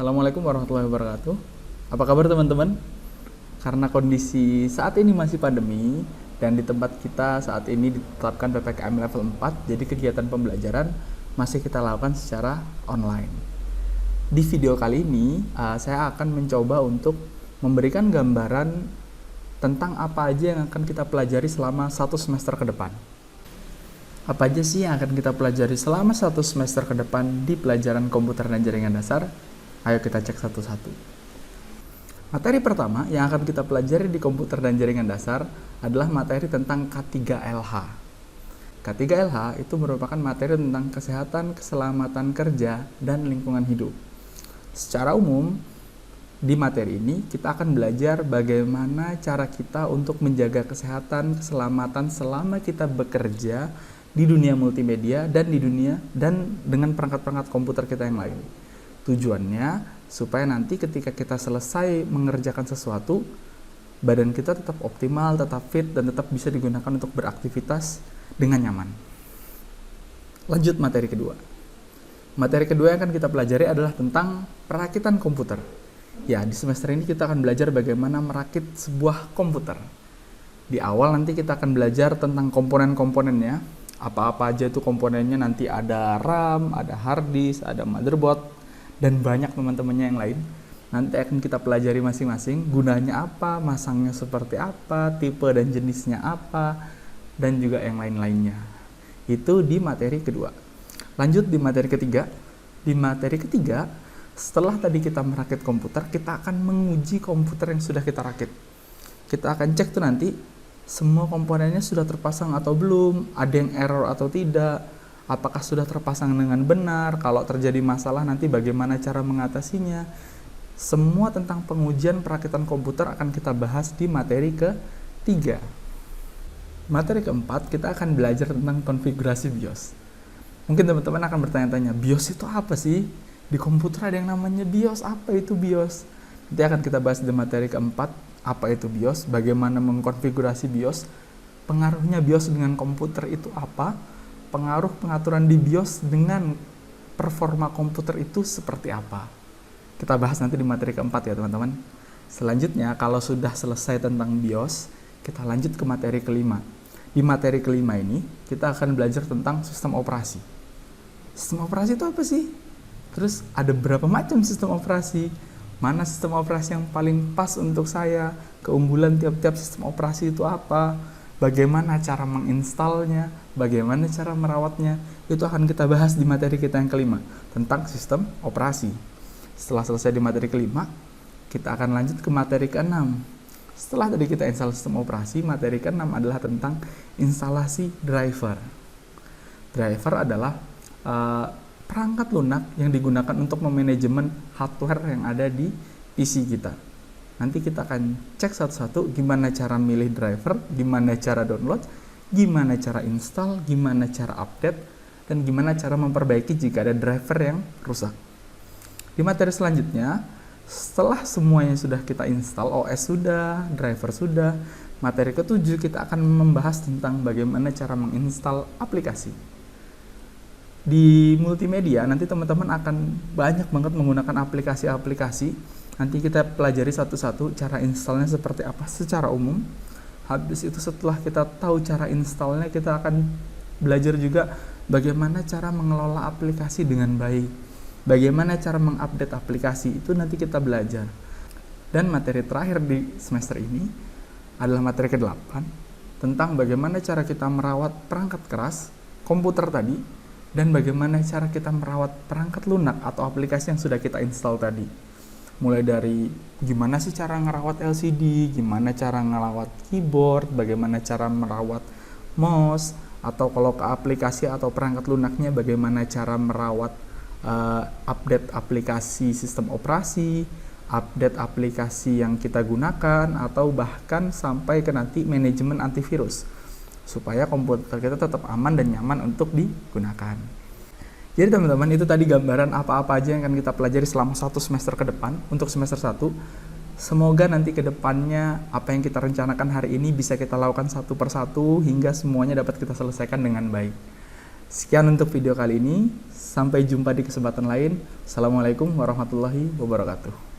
Assalamualaikum warahmatullahi wabarakatuh. Apa kabar teman-teman? Karena kondisi saat ini masih pandemi dan di tempat kita saat ini ditetapkan PPKM level 4, jadi kegiatan pembelajaran masih kita lakukan secara online. Di video kali ini, saya akan mencoba untuk memberikan gambaran tentang apa aja yang akan kita pelajari selama satu semester ke depan. Apa aja sih yang akan kita pelajari selama satu semester ke depan di pelajaran komputer dan jaringan dasar? Ayo kita cek satu-satu. Materi pertama yang akan kita pelajari di komputer dan jaringan dasar adalah materi tentang K3LH. K3LH itu merupakan materi tentang kesehatan, keselamatan kerja, dan lingkungan hidup. Secara umum, di materi ini kita akan belajar bagaimana cara kita untuk menjaga kesehatan, keselamatan selama kita bekerja di dunia multimedia dan dengan perangkat-perangkat komputer kita yang lain. Tujuannya supaya nanti ketika kita selesai mengerjakan sesuatu, badan kita tetap optimal, tetap fit, dan tetap bisa digunakan untuk beraktivitas dengan nyaman. Lanjut materi kedua. Materi kedua yang akan kita pelajari adalah tentang perakitan komputer. Ya, di semester ini kita akan belajar bagaimana merakit sebuah komputer. Di awal nanti kita akan belajar tentang komponen-komponennya. Apa-apa aja itu komponennya, nanti ada RAM, ada hard disk, ada motherboard, dan banyak teman-temannya yang lain. Nanti akan kita pelajari masing-masing, gunanya apa, masangnya seperti apa, tipe dan jenisnya apa, dan juga yang lain-lainnya. Itu di materi kedua. Lanjut di materi ketiga. Di materi ketiga, setelah tadi kita merakit komputer, kita akan menguji komputer yang sudah kita rakit. Kita akan cek tuh nanti, semua komponennya sudah terpasang atau belum, ada yang error atau tidak, apakah sudah terpasang dengan benar, kalau terjadi masalah nanti bagaimana cara mengatasinya. Semua tentang pengujian perakitan komputer akan kita bahas di materi ketiga. Materi keempat, kita akan belajar tentang konfigurasi BIOS. Mungkin teman-teman akan bertanya-tanya, BIOS itu apa sih? Di komputer ada yang namanya BIOS, apa itu BIOS? Nanti akan kita bahas di materi keempat, apa itu BIOS, bagaimana mengkonfigurasi BIOS, pengaruhnya BIOS dengan komputer itu apa, pengaruh pengaturan di BIOS dengan performa komputer itu seperti apa. Kita bahas nanti di materi keempat ya teman-teman. Selanjutnya, kalau sudah selesai tentang BIOS, kita lanjut ke materi kelima. Di materi kelima ini, kita akan belajar tentang sistem operasi. Sistem operasi itu apa sih? Terus ada berapa macam sistem operasi? Mana sistem operasi yang paling pas untuk saya? Keunggulan tiap-tiap sistem operasi itu apa? Bagaimana cara menginstalnya, bagaimana cara merawatnya, itu akan kita bahas di materi kita yang kelima, tentang sistem operasi. Setelah selesai di materi kelima, kita akan lanjut ke materi keenam. Setelah tadi kita install sistem operasi, materi keenam adalah tentang instalasi driver. Driver adalah perangkat lunak yang digunakan untuk memanajemen hardware yang ada di PC kita. Nanti kita akan cek satu-satu gimana cara milih driver, gimana cara download, gimana cara install, gimana cara update, dan gimana cara memperbaiki jika ada driver yang rusak. Di materi selanjutnya, setelah semuanya sudah kita install, OS sudah, driver sudah, materi ketujuh kita akan membahas tentang bagaimana cara menginstal aplikasi. Di multimedia, nanti teman-teman akan banyak banget menggunakan aplikasi-aplikasi. Nanti kita pelajari satu-satu cara installnya seperti apa secara umum. Habis itu setelah kita tahu cara installnya, kita akan belajar juga bagaimana cara mengelola aplikasi dengan baik. Bagaimana cara mengupdate aplikasi, itu nanti kita belajar. Dan materi terakhir di semester ini adalah materi ke-8 tentang bagaimana cara kita merawat perangkat keras, komputer tadi, dan bagaimana cara kita merawat perangkat lunak atau aplikasi yang sudah kita install tadi. Mulai dari gimana sih cara ngerawat LCD, gimana cara ngerawat keyboard, bagaimana cara merawat mouse, atau kalau ke aplikasi atau perangkat lunaknya bagaimana cara merawat update aplikasi sistem operasi, update aplikasi yang kita gunakan, atau bahkan sampai ke nanti manajemen antivirus supaya komputer kita tetap aman dan nyaman untuk digunakan. Jadi teman-teman, itu tadi gambaran apa-apa aja yang akan kita pelajari selama satu semester ke depan untuk semester 1. Semoga nanti ke depannya apa yang kita rencanakan hari ini bisa kita lakukan satu persatu hingga semuanya dapat kita selesaikan dengan baik. Sekian untuk video kali ini. Sampai jumpa di kesempatan lain. Assalamualaikum warahmatullahi wabarakatuh.